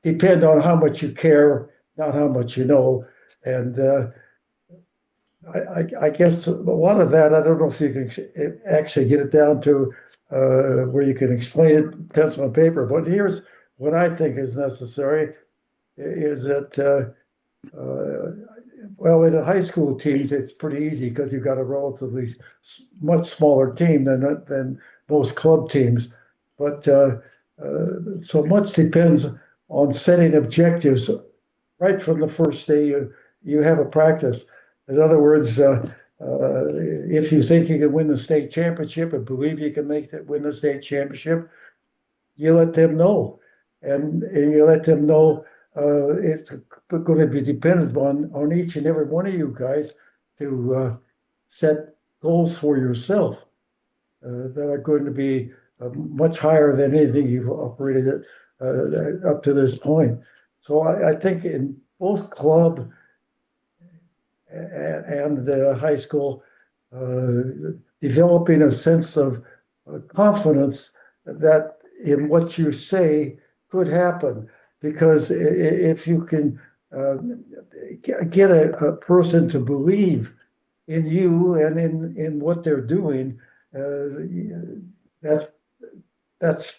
depend on how much you care, not how much you know. And I guess a lot of that, I don't know if you can actually get it down to where you can explain it pencil and paper. But here's what I think is necessary is that, well, in the high school teams, it's pretty easy because you've got a relatively much smaller team than most club teams. But so much depends on setting objectives right from the first day you have a practice. In other words, if you think you can win the state championship and believe you can win the state championship, you let them know, and you let them know it's going to be dependent on each and every one of you guys to set goals for yourself that are going to be much higher than anything you've operated at up to this point. So I think in both club and the high school, developing a sense of confidence that in what you say could happen. Because if you can get a person to believe in you and in what they're doing, that's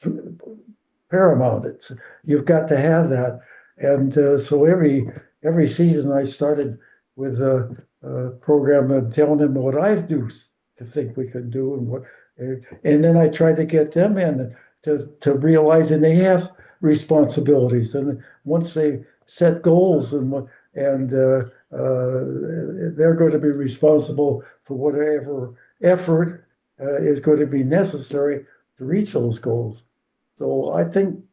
paramount. You've got to have that. And so every season I started with a program and telling them what I do to think we can do and then I tried to get them in to realizing they have responsibilities, and once they set goals and they're going to be responsible for whatever effort is going to be necessary to reach those goals. So I think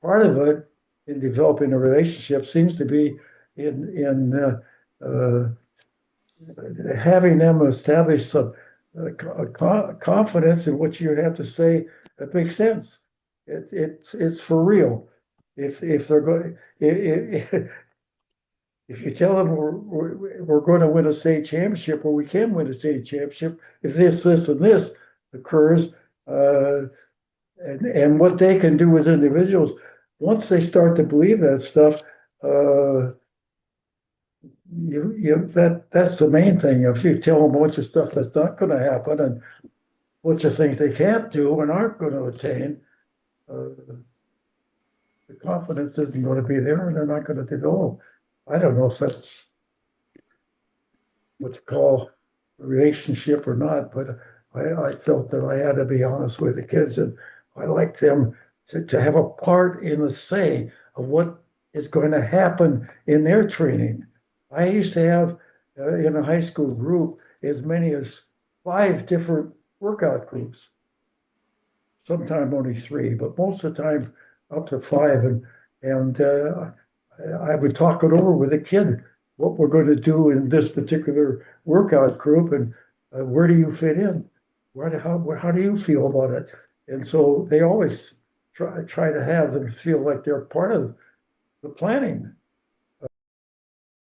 part of it in developing a relationship seems to be in having them establish some confidence in what you have to say that makes sense. It's for real. If they're going, if you tell them we're going to win a state championship, or we can win a state championship if this and this occurs, and what they can do as individuals, once they start to believe that stuff, that's the main thing. If you tell them a bunch of stuff that's not going to happen and a bunch of things they can't do and aren't going to attain, the confidence isn't going to be there and they're not going to develop. I don't know if that's what you call a relationship or not, but I felt that I had to be honest with the kids, and I like them to have a part in the say of what is going to happen in their training. I used to have in a high school group as many as 5 different workout groups. Sometimes only 3, but most of the time up to 5. And I would talk it over with a kid, what we're going to do in this particular workout group, and where do you fit in? How do you feel about it? And so they always try to have them feel like they're part of the planning.